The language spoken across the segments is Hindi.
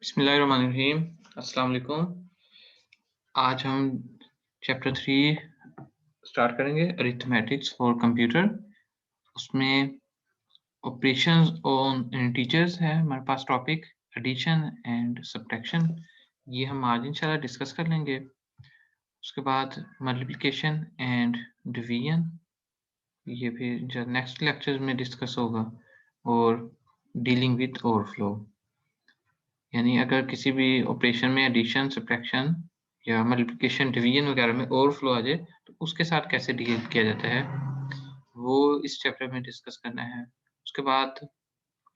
बिस्मिल्लाहिर्रहमानिर्रहीम। अस्सलाम वालेकुम। आज हम चैप्टर 3 स्टार्ट करेंगे, अरिथमेटिक्स फॉर कंप्यूटर। उसमें ऑपरेशंस ऑन इंटीजर्स है हमारे पास टॉपिक, एडिशन एंड सब्ट्रैक्शन। ये हम आज इंशाल्लाह डिस्कस कर लेंगे। उसके बाद मल्टीप्लिकेशन एंड डिवीजन, ये फिर जो नेक्स्ट लेक्चर में डिस्कस होगा। और डीलिंग विद ओवरफ्लो, यानी अगर किसी भी ऑपरेशन में एडिशन, सब्ट्रैक्शन या मल्टीप्लिकेशन, डिवीजन वगैरह में ओवरफ्लो आ जाए तो उसके साथ कैसे डील किया जाता है, वो इस चैप्टर में डिस्कस करना है। उसके बाद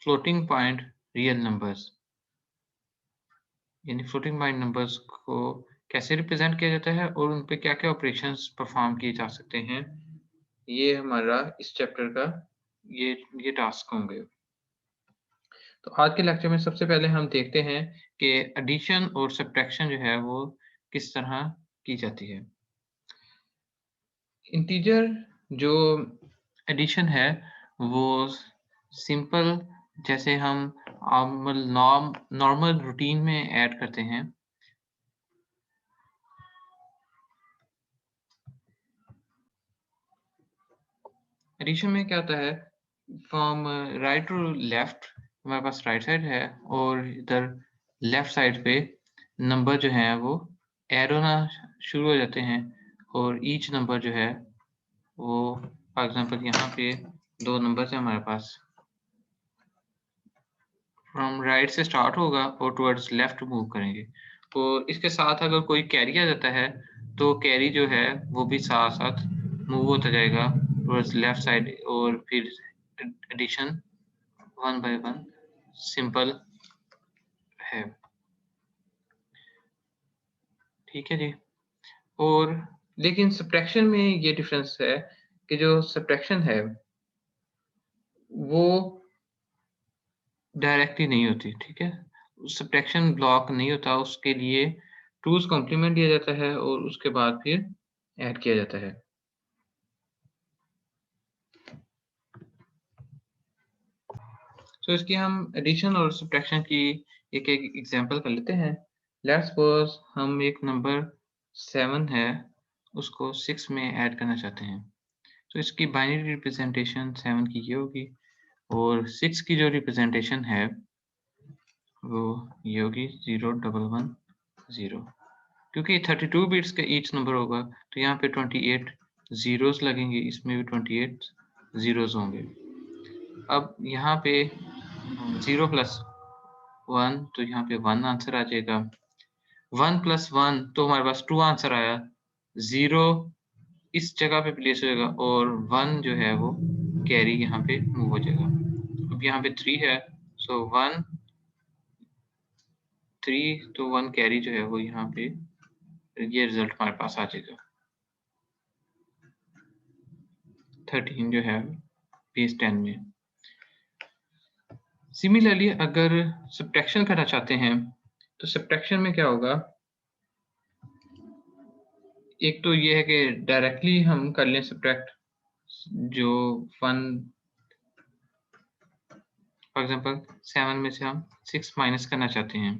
फ्लोटिंग पॉइंट रियल नंबर्स, यानी फ्लोटिंग पॉइंट नंबर्स को कैसे रिप्रेजेंट किया जाता है और उन पे क्या-क्या ऑपरेशंस परफॉर्म किए जा सकते हैं। ये हमारा इस चैप्टर का ये टास्क होंगे। तो आज के लेक्चर में सबसे पहले हम देखते हैं कि एडिशन और सब्ट्रैक्शन जो है वो किस तरह की जाती है। इंटीजर जो एडिशन है वो सिंपल, जैसे हम नॉर्मल रूटीन में ऐड करते हैं। एडिशन में क्या होता है, फ्रॉम राइट टू लेफ्ट हमारे पास राइट साइड है और इधर लेफ्ट साइड पे नंबर जो है वो ऐड होना शुरू हो जाते हैं और ईच नंबर जो है वो, फॉर एग्जांपल यहाँ पे 2 नंबर्स हैं हमारे पास, फ्रॉम राइट से स्टार्ट होगा और टुवर्ड्स लेफ्ट मूव करेंगे। तो इसके साथ अगर कोई कैरी आ जाता है तो कैरी जो है वो भी साथ-साथ मूव होता जाएगा टुवर्ड्स लेफ्ट साइड और फिर एडिशन 1 बाय 1 सिंपल है। ठीक है जी। और लेकिन सब्ट्रैक्शन में ये डिफरेंस है कि जो सब्ट्रैक्शन है वो डायरेक्टली नहीं होती, ठीक है? सब्ट्रैक्शन ब्लॉक नहीं होता, उसके लिए 2's कॉम्प्लीमेंट दिया जाता है और उसके बाद फिर ऐड किया जाता है। तो इसकी हम एडिशन और सब्ट्रैक्शन की एक-एक एग्जांपल कर लेते हैं। लेट्स सपोज हम एक नंबर 7 है, उसको 6 में ऐड करना चाहते हैं। तो इसकी बाइनरी रिप्रेजेंटेशन 7 की ये होगी और 6 की जो रिप्रेजेंटेशन है वो ये होगी 0110। क्योंकि 32 बिट्स का ईच नंबर होगा तो यहाँ पे 28 ज़ीरोज़ लगेंगे, इसमें भी 28 ज़ीरोज़ होंगे। अब यहाँ पे 0 प्लस 1 तो यहाँ पे 1 आंसर आ जाएगा। 1 प्लस 1 तो हमारे पास 2 आंसर आया। 0 इस जगह पे प्लेस हो जाएगा और 1 जो है वो कैरी यहाँ पे मूव हो जाएगा। अब यहाँ पे 3 है, सो 1 3 तो 1 कैरी जो है वो यहाँ पे ये रिजल्ट हमारे पास आ जाएगा। 13 जो है बेस 10 में। सिमिलरली अगर सब्ट्रैक्शन करना चाहते हैं तो सब्ट्रैक्शन में क्या होगा, एक तो ये है कि डायरेक्टली हम कर लें सब्ट्रैक्ट, जो 1 फॉर एग्जांपल 7 में से हम 6 माइनस करना चाहते हैं।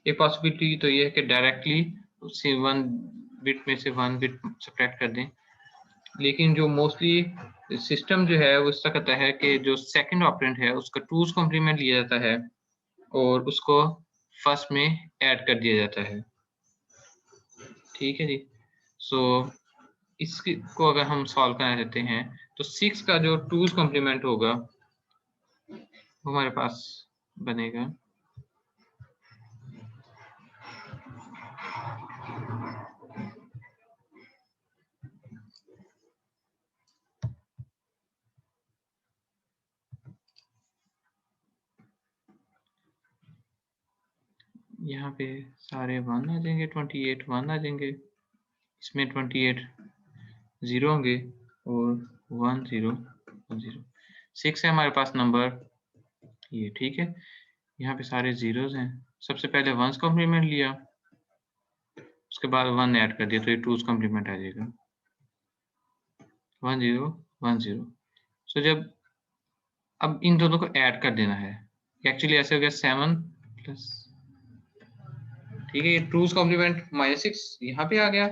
एक पॉसिबिलिटी तो ये है कि डायरेक्टली उससे 1 बिट में से 1 बिट सब्ट्रैक्ट कर दें। लेकिन जो मोस्टली सिस्टम जो है वो इस तरह करता है कि जो सेकंड ऑपरेंड है उसका 2's कॉम्प्लीमेंट लिया जाता है और उसको फर्स्ट में ऐड कर दिया जाता है। ठीक है जी। सो इसको अगर हम सॉल्व करना चाहते हैं तो 6 का जो 2's कॉम्प्लीमेंट होगा वो हमारे पास बनेगा यहाँ पे सारे 1 आ जाएंगे, 28 1 आ जाएंगे, इसमें 28 0 होंगे और 1 0 1 0। 6 है हमारे पास नंबर ये, ठीक है। यहाँ पे सारे ज़ीरोज़ हैं। सबसे पहले 1's कॉम्प्लीमेंट लिया, उसके बाद 1 ऐड कर दिया तो ये 2's कॉम्प्लीमेंट आ जाएगा। 1 0 1 0। सो जब अब इन दोनों को ऐड कर देना है, एक्चुअली ऐसे हो गया 7 प्लस, ठीक है, ये ट्रूज कॉम्प्लीमेंट -6 यहाँ पे आ गया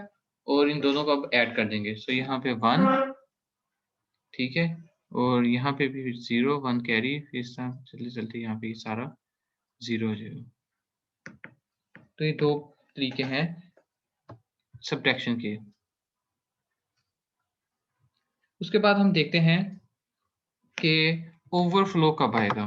और इन दोनों को अब ऐड कर देंगे। सो यहाँ पे 1, ठीक है, और यहाँ पे भी 0 1 कैरी, फिर इस तरह चलते चलते यहाँ पे सारा 0 हो जाएगा। तो ये दो तरीके हैं सब्ट्रैक्शन के। उसके बाद हम देखते हैं कि ओवरफ्लो कब आएगा।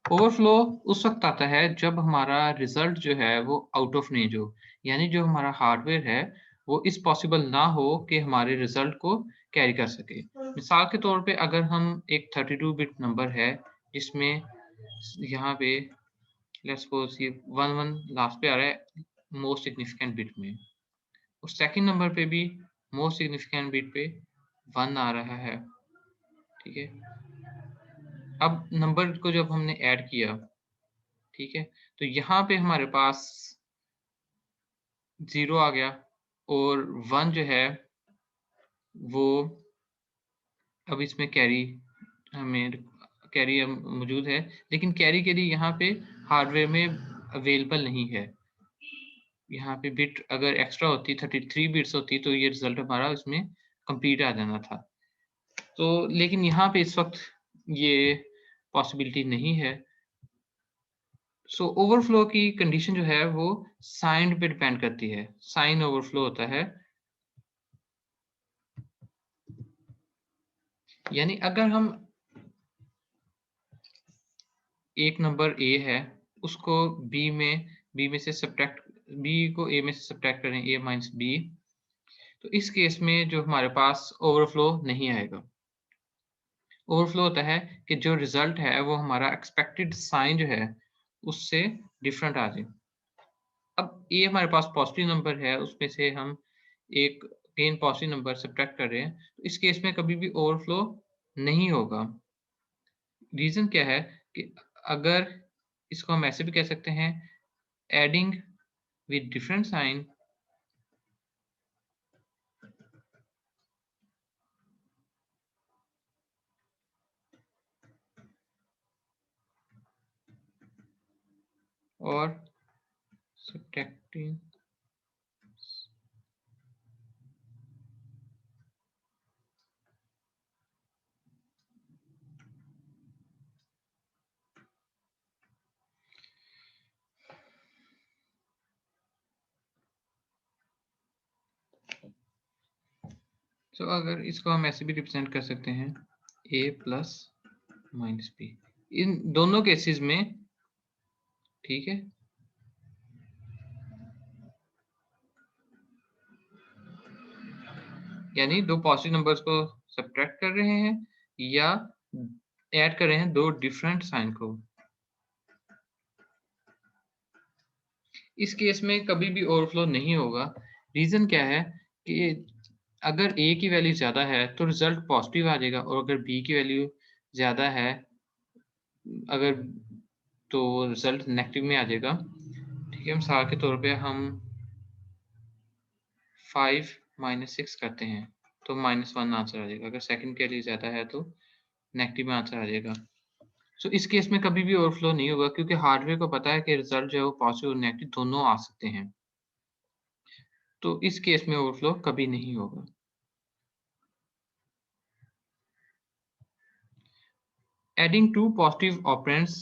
ओवरफ्लो उस वक्त आता है जब हमारा रिजल्ट जो है वो आउट ऑफ रेंज हो, यानी जो हमारा हार्डवेयर है वो इस पॉसिबल ना हो कि हमारे रिजल्ट को कैरी कर सके। मिसाल के तौर पे अगर हम एक 32 बिट नंबर है जिसमें यहाँ पे लेट्स सपोज ये 11 लास्ट पे आ रहा है मोस्ट सिग्निफिकेंट बिट में, और सेकंड नंबर पे भी मोस्ट सिग्निफिकेंट बिट पे 1 आ रहा है, ठीक है। अब नंबर को जब हमने ऐड किया, ठीक है, तो यहाँ पे हमारे पास 0 आ गया और 1 जो है वो अब इसमें कैरी हमें कैरी मौजूद है, लेकिन कैरी के लिए यहाँ पे हार्डवेयर में अवेलेबल नहीं है। यहाँ पे बिट अगर एक्स्ट्रा होती 33 बिट्स होती तो ये रिजल्ट हमारा इसमें कंप्लीट आ जाना था। तो लेकिन यहाँ पे इस वक्त ये पॉसिबिलिटी नहीं है। सो ओवरफ्लो की कंडीशन जो है वो साइन पे डिपेंड करती है। साइन ओवरफ्लो होता है, यानी अगर हम एक नंबर ए है उसको बी में से सब्ट्रैक्ट, बी को ए में से सब्ट्रैक्ट करें, ए माइनस बी, तो इस केस में जो हमारे पास ओवरफ्लो नहीं आएगा। ओवरफ्लो होता है कि जो रिजल्ट है वो हमारा एक्सपेक्टेड साइन जो है उससे डिफरेंट आ जाए। अब ये हमारे पास पॉजिटिव नंबर है, उसमें से हम एक अगेन पॉजिटिव नंबर सब्ट्रैक्ट कर रहे हैं, तो इस केस में कभी भी ओवरफ्लो नहीं होगा। रीजन क्या है कि अगर इसको हम ऐसे भी कह सकते हैं, एडिंग विद डिफरेंट साइन और सब्ट्रैक्टिंग तो अगर इसको हम ऐसे भी रिप्रेजेंट कर सकते हैं, a प्लस माइनस बी, इन दोनों केसेस में, ठीक है, यानी दो पॉजिटिव नंबर्स को सब्ट्रैक्ट कर रहे हैं या ऐड कर रहे हैं दो डिफरेंट साइन को। इस केस में कभी भी ओवरफ्लो नहीं होगा। रीजन क्या है कि अगर a की वैल्यू ज़्यादा है तो रिजल्ट पॉजिटिव आ जाएगा, और अगर b की वैल्यू ज़्यादा है अगर तो रिजल्ट नेगेटिव में आ जाएगा, ठीक है। मिसाल के तौर पे हम 5 माइनस 6 करते हैं तो -1 आंसर आ जाएगा। अगर सेकंड के लिए ज़्यादा है तो नेगेटिव में आंसर आ जाएगा। सो इस केस में कभी भी ओवरफ्लो नहीं होगा क्योंकि हार्डवेयर को पता है कि रिजल्ट जो है वो पॉजिटिव और नेगेटिव दोनों आ सकते हैं। तो इस केस में ओवरफ्लो कभी नहीं होगा। एडिंग टू पॉजिटिव ऑपरेंड्स,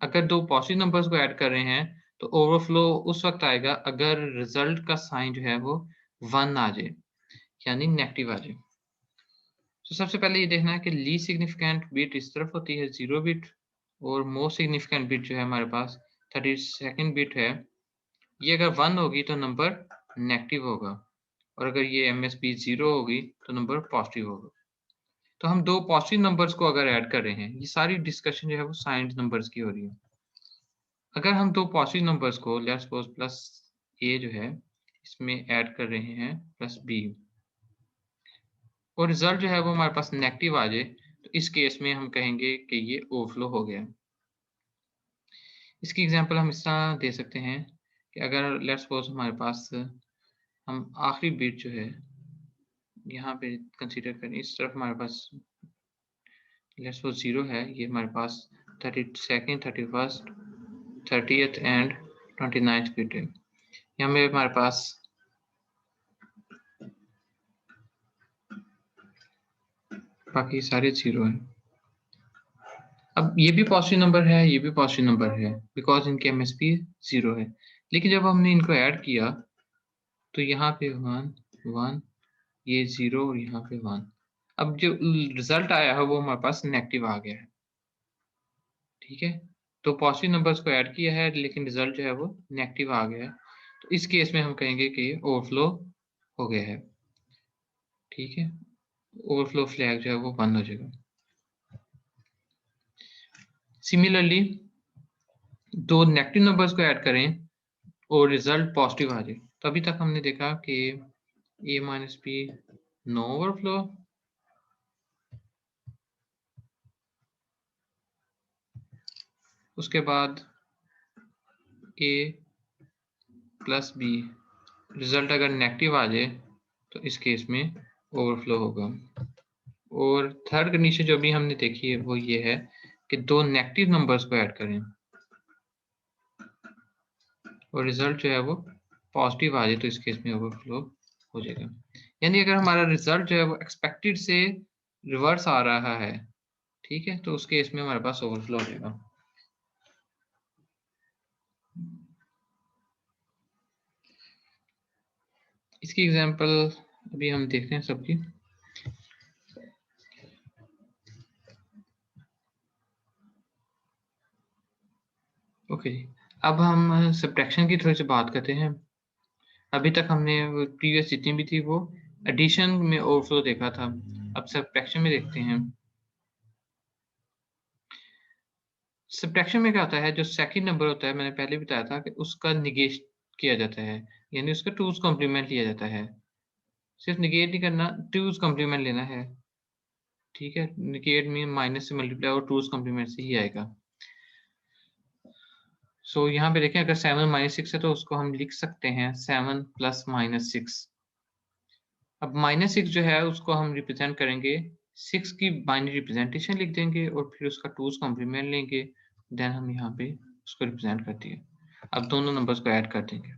अगर दो पॉजिटिव नंबर्स को ऐड कर रहे हैं तो ओवरफ्लो उस वक्त आएगा अगर रिजल्ट का साइन जो है वो 1 आ जाए, यानी नेगेटिव आ जाए। तो सबसे पहले ये देखना है कि लीस्ट सिग्निफिकेंट बिट इस तरफ होती है 0 बिट, और मोस्ट सिग्निफिकेंट बिट जो है हमारे पास 32nd बिट है, ये अगर 1 होगी तो नंबर नेगेटिव होगा, और अगर ये एमएसबी 0 होगी तो नंबर पॉजिटिव होगा। तो हम दो पॉजिटिव नंबर्स को अगर ऐड कर रहे हैं, ये सारी डिस्कशन जो है वो साइंड नंबर्स की हो रही है। अगर हम दो पॉजिटिव नंबर्स को लेट्स सपोज प्लस ए जो है इसमें ऐड कर रहे हैं प्लस बी, और रिजल्ट जो है वो हमारे पास नेगेटिव आ जाए, तो इस केस में हम कहेंगे कि ये ओवरफ्लो हो गया। इसकी एग्जांपल हम इस तरह दे सकते हैं कि अगर लेट्स सपोज हमारे पास हम आखिरी बिट जो है यहाँ पे कंसीडर करें, इस तरफ हमारे पास लेट्स सपोज 0 है, ये हमारे पास 32nd, 31st, 30th and 29th period. यहाँ में हमारे पास बाकी सारे 0 हैं। अब ये भी पॉजिटिव नंबर है, ये भी पॉजिटिव नंबर है, बिकॉज इनके एमएसपी 0 है। लेकिन जब हमने इनको ऐड किया तो यहाँ पे 1 1, ये 0 और यहाँ पे 1। अब जो रिजल्ट आया है वो हमारे पास नेगेटिव आ गया है। ठीक है, तो पॉजिटिव नंबर्स को ऐड किया है लेकिन रिजल्ट जो है वो नेगेटिव आ गया है, तो इस केस में हम कहेंगे कि ओवरफ्लो हो गया है। ठीक है, ओवरफ्लो फ्लैग जो है वो बंद हो जाएगा। सिमिलरली दो नेगेटिव नंबर्स को ऐड करें और रिजल्ट पॉजिटिव आ जाए, तो अभी तक हमने देखा कि a minus B no overflow, उसके बाद a प्लस बी रिजल्ट अगर नेगेटिव आ जाए तो इस केस में ओवरफ्लो होगा। और थर्ड कंडीशन जो अभी हमने देखी है वो ये है कि दो नेगेटिव नंबर्स को ऐड करें और रिजल्ट जो है वो पॉजिटिव आ जाए तो इस केस में ओवरफ्लो हो जाएगा। यानी अगर हमारा रिजल्ट जो है वो एक्सपेक्टेड से रिवर्स आ रहा है, ठीक है, तो उस केस में हमारे पास ओवरफ्लो हो जाएगा। इसकी एग्जांपल अभी हम देखते हैं सबकी। ओके जी, अब हम सब्ट्रैक्शन की थोड़ी सी बात करते हैं। अभी तक हमने प्रीवियस जितनी भी थी वो एडिशन में ओवरफ्लो देखा था, अब सब्ट्रैक्शन में देखते हैं। सब्ट्रैक्शन में क्या होता है, जो सेकंड नंबर होता है मैंने पहले बताया था कि उसका निगेट किया जाता है, यानी उसका टूज कॉम्प्लीमेंट लिया जाता है। सिर्फ निगेट नहीं करना, टूज कॉम्प्लीमेंट लेना है। ठीक है, निगेट में माइनस से मल्टीप्लाई और टूज कॉम्प्लीमेंट से ही आएगा। सो यहाँ पे देखें, अगर 7 माइनस 6 है तो उसको हम लिख सकते हैं 7 प्लस माइनस 6। अब माइनस 6 जो है उसको हम रिप्रेजेंट करेंगे, 6 की बाइनरी रिप्रेजेंटेशन लिख देंगे और फिर उसका टूज कॉम्प्लीमेंट लेंगे, देन हम यहाँ पे उसको रिप्रेजेंट करते हैं। अब दोनों नंबर्स को ऐड कर देंगे।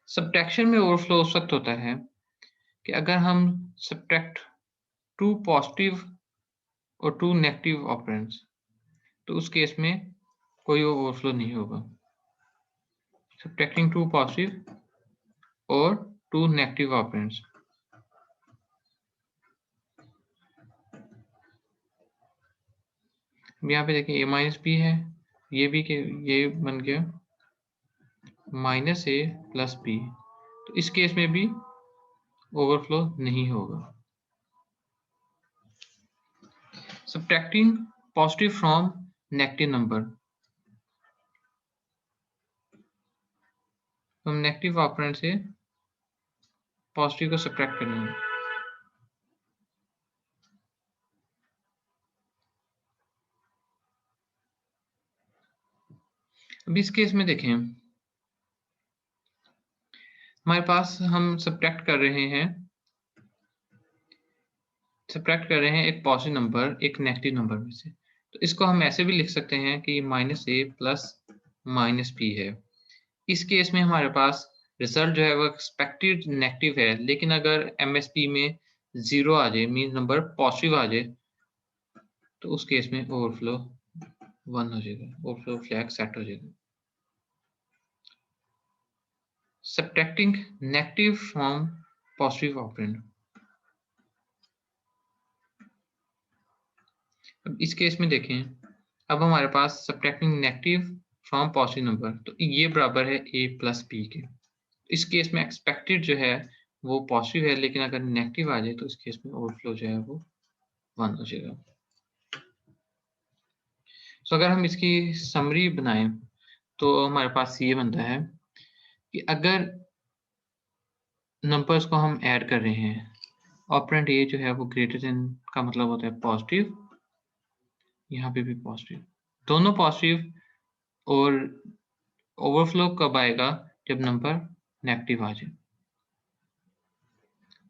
सब्ट्रैक्शन में ओवरफ्लो उस वक्त होता है कि अगर हम सब्ट्रैक्ट 2 पॉजिटिव और 2 नेगेटिव ऑपरेंड्स, तो उस केस में कोई ओवरफ्लो नहीं होगा। सब्ट्रैक्टिंग 2 पॉजिटिव और 2 नेगेटिव ऑपरेंड्स। यहाँ पे देखिए a माइनस बी है, ये भी के ये बन गया माइनस a प्लस बी, तो इस केस में भी ओवरफ्लो नहीं होगा। Subtracting positive from negative number, हम नेगेटिव ऑपरेंड से पॉजिटिव को सब्ट्रैक्ट करेंगे। अब इस केस में देखें, हमारे पास हम सब्ट्रैक्ट कर रहे हैं एक पॉजिटिव नंबर एक नेगेटिव नंबर में से, तो इसको हम ऐसे भी लिख सकते हैं कि माइनस ए प्लस माइनस बी है। इस केस में हमारे पास रिजल्ट जो है वो एक्सपेक्टेड नेगेटिव है, लेकिन अगर एमएसपी में 0 आ जाए, मीन नंबर पॉजिटिव आ जाए, तो उस केस में ओवरफ्लो 1 हो जाएगा, ओवरफ्लो फ्लैग सेट हो जाएगा। Subtracting negative from positive operand, अब इस केस में देखें, अब हमारे पास subtracting negative from positive number, तो ये बराबर है a प्लस बी के। इस केस में एक्सपेक्टेड जो है वो पॉजिटिव है, लेकिन अगर नेगेटिव आ जाए तो इस केस में ओवरफ्लो जो है वो 1 हो जाएगा। सो अगर हम इसकी समरी बनाएं तो हमारे पास ये बनता है कि अगर नंबर्स को हम ऐड कर रहे हैं, ऑपरेंड ए जो है वो ग्रेटर देन का मतलब होता है पॉजिटिव, यहाँ पे भी पॉजिटिव, दोनों पॉजिटिव, और ओवरफ्लो कब आएगा, जब नंबर नेगेटिव आ जाए।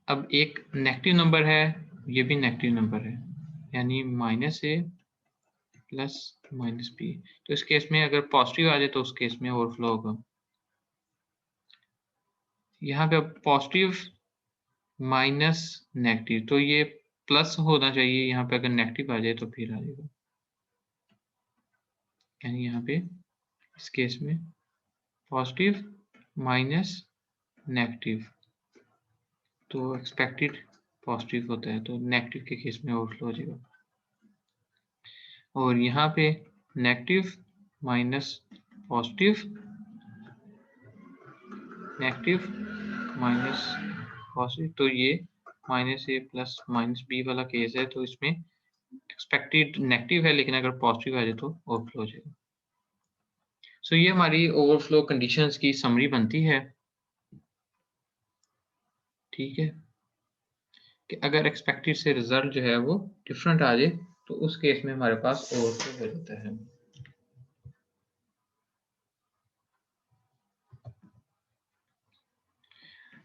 अब एक नेगेटिव नंबर है, ये भी नेगेटिव नंबर है, यानी माइनस ए प्लस माइनस बी। तो इस केस में अगर पॉजिटिव आ जाए तो उस केस में ओवरफ्लो होगा। यहाँ पे पॉजिटिव माइनस नेगेटिव, तो ये प्लस होना चाहिए, यहाँ पे अगर नेगेटिव आ जाए तो फिर आ जाएगा, यानी यहाँ पे इस केस में पॉजिटिव माइनस नेगेटिव, तो एक्सपेक्टेड पॉजिटिव होता है, तो नेगेटिव के केस में ओवरफ्लो हो जाएगा। और यहाँ पे negative minus positive, negative minus positive, तो ये माइनस ए प्लस माइनस बी वाला केस है, तो इसमें एक्सपेक्टेड नेगेटिव है, लेकिन अगर पॉजिटिव आ जाए तो ओवरफ्लो हो जाएगा। सो ये हमारी ओवरफ्लो कंडीशंस की समरी बनती है, ठीक है, कि अगर एक्सपेक्टेड से रिजल्ट जो है वो डिफरेंट आ जाए तो उस केस में हमारे पास ओवरफ्लो हो जाता है।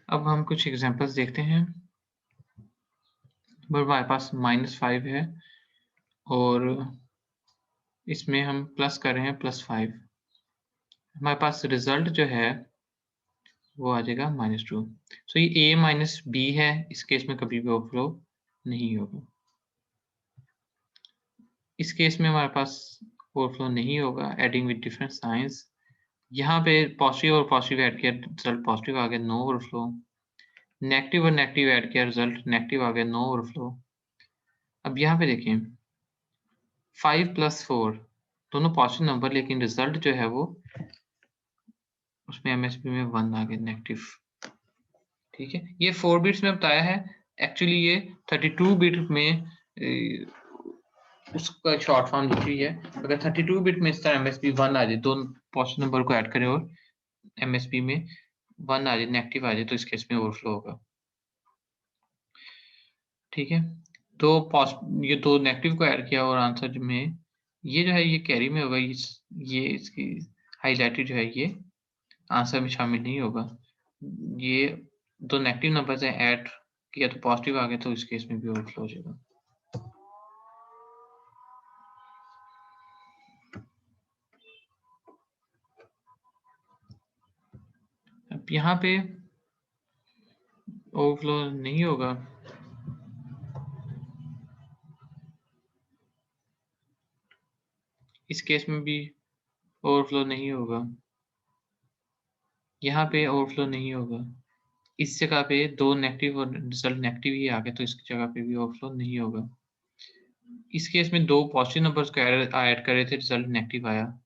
अब हम कुछ एग्जांपल्स देखते हैं। हमारे पास -5 है और इसमें हम प्लस कर रहे हैं +5। हमारे पास रिजल्ट जो है वो आ जाएगा -2। सो ये a माइनस बी है, इस केस में कभी भी ओवरफ्लो नहीं होगा। इस केस में हमारे पास ओवरफ्लो नहीं होगा, एडिंग विद डिफरेंट साइंस। यहाँ पे पॉजिटिव और पॉजिटिव ऐड किया, रिजल्ट पॉजिटिव आ गया, नो ओवरफ्लो। नेगेटिव और नेगेटिव ऐड किया, रिजल्ट नेगेटिव आ गया, नो ओवरफ्लो। अब यहाँ पे देखें 5 + 4 दोनों पॉजिटिव नंबर, लेकिन रिजल्ट जो है वो उसमें एमएसबी में 1 आ गया, नेगेटिव। ठीक है, ये 4 बिट्स में बताया है, एक्चुअली ये 32 बिट में उसका शॉर्ट फॉर्म लिखी हुई है। अगर 32 बिट में इस तरह एमएसबी 1 आ जाए, दोनों पॉजिटिव नंबर को ऐड करें और एमएसबी में 1 आ जाए, नेगेटिव आ जाए, तो इस केस में ओवरफ्लो होगा। ठीक है, तो ये दो नेगेटिव को ऐड किया और आंसर में ये जो है ये कैरी में होगा, ये इसकी हाईलाइटेड जो है ये आंसर में शामिल नहीं होगा। ये दो नेगेटिव नंबर है, ऐड किया तो पॉजिटिव आ गया, तो इस केस में भी ओवरफ्लो हो जाएगा। अब यहाँ पे ओवरफ्लो नहीं होगा, इस केस में भी ओवरफ्लो नहीं होगा, यहाँ पे ओवरफ्लो नहीं होगा, इस जगह पे दो नेगेटिव और रिजल्ट नेगेटिव ही आ गया, तो इसकी जगह पे भी ओवरफ्लो नहीं होगा। इस केस में दो पॉजिटिव नंबर्स को ऐड कर रहे थे, रिजल्ट नेगेटिव आया।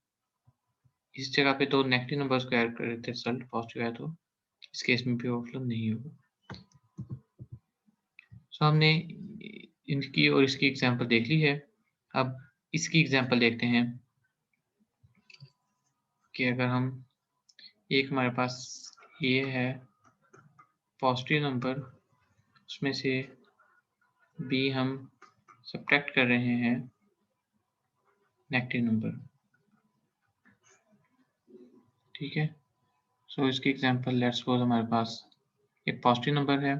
इस जगह पे दो नेगेटिव नंबर्स को ऐड कर रहे थे, रिजल्ट पॉजिटिव आया, तो इस केस में भी ओवरफ्लो नहीं होगा। सो हमने इनकी और इसकी एग्जांपल देख ली है। अब इसकी एग्जांपल देखते हैं कि अगर हम एक हमारे पास ये है पॉजिटिव नंबर, उसमें से बी हम सब्ट्रैक्ट कर रहे हैं नेगेटिव नंबर। ठीक है, सो इसकी एग्जांपल लेट्स सपोज हमारे पास एक पॉजिटिव नंबर है।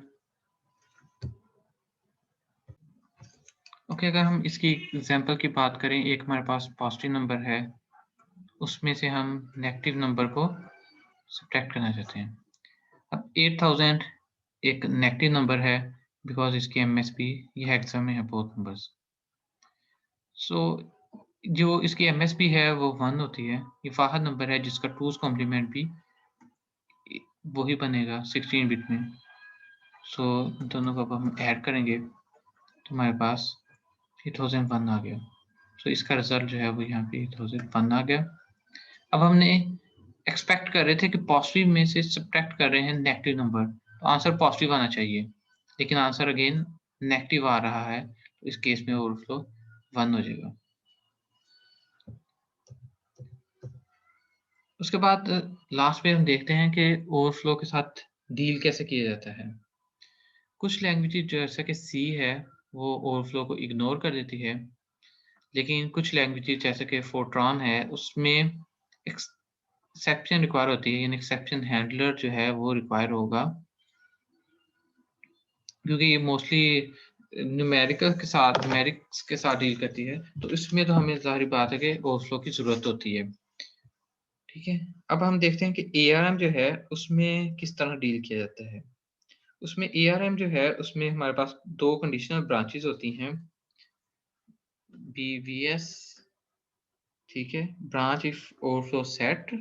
ओके, अगर हम इसकी एग्जांपल की बात करें, एक हमारे पास पॉजिटिव नंबर है, उसमें से हम नेगेटिव नंबर को सब्ट्रैक्ट करना चाहते हैं। अब 8000 एक नेगेटिव नंबर है, बिकॉज इसकी एमएसपी ये हेक्सा में है बोथ नंबर्स। सो जो इसकी एमएसपी है वो 1 होती है। ये वाहिद नंबर है जिसका 2's कॉम्प्लीमेंट भी वही बनेगा 16 बिट में। सो दोनों को अब हम ऐड करेंगे तो हमारे पास 8001 आ गया। सो इसका रिजल्ट जो है वो यहाँ पे 8001 आ गया। अब हमने एक्सपेक्ट कर रहे थे कि पॉजिटिव में से सब्ट्रैक्ट कर रहे हैं नेगेटिव नंबर, तो आंसर पॉजिटिव आना चाहिए, लेकिन आंसर अगेन नेगेटिव आ रहा है, तो इस केस में ओवरफ्लो 1 हो जाएगा। उसके बाद लास्ट में हम देखते हैं कि ओवरफ्लो के साथ डील कैसे किया जाता है। कुछ लैंग्वेजेस जैसा कि सी है वो ओवरफ्लो को इग्नोर कर देती है, लेकिन कुछ लैंग्वेजेस जैसे कि फोर्ट्रॉन है उसमें एक्सेप्शन रिक्वायर होती है, यानी एक्सेप्शन हैंडलर जो है वो रिक्वायर होगा, क्योंकि ये मोस्टली न्यूमेरिक्स के साथ डील करती है, तो इसमें तो हमें ज़ाहिर बात है कि ओवरफ्लो की ज़रूरत होती है। ठीक है? अब हम देखते हैं कि एआरएम जो है उसमें किस तरह डील किया जाता है। उसमें एआरएम जो है उसमें हमारे पास 2 कंडीशनल ब्रांचेज़ होती हैं, बीवीएस, ठीक है? ब्रांच इफ ओवरफ्लो सेट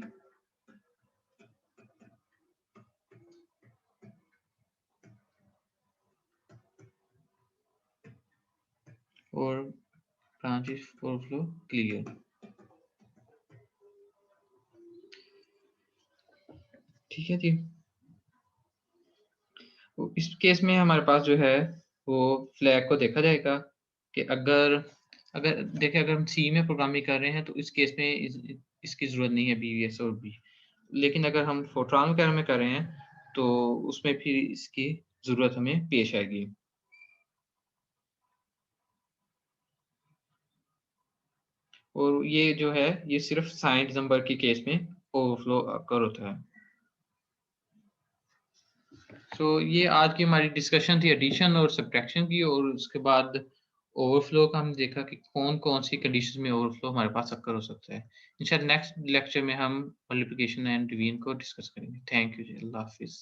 और ब्रांच इफ ओवरफ्लो क्लियर। ठीक है जी। तो इस केस में हमारे पास जो है वो फ्लैग को देखा जाएगा कि अगर अगर देखिए अगर हम सी में प्रोग्रामिंग कर रहे हैं तो इस केस में इसकी ज़रूरत नहीं है बीवीएस और बी। लेकिन अगर हम फोरट्रान वगैरह में कर रहे हैं तो उसमें फिर इसकी ज़रूरत हमें पेश आएगी। और ये जो है ये सिर्फ साइंड नंबर के केस में ओवरफ्लो अकर होता है। सो ये आज की हमारी डिस्कशन थी एडिशन और सब्ट्रैक्शन की, और उसके बाद ओवरफ्लो का हम देखा कि कौन-कौन सी कंडीशंस में ओवरफ्लो हमारे पास अकर हो सकता है। इंशाल्लाह नेक्स्ट लेक्चर में हम मल्टीप्लिकेशन एंड डिवीजन को डिस्कस करेंगे। थैंक यू जी, अल्लाह हाफ़िज़।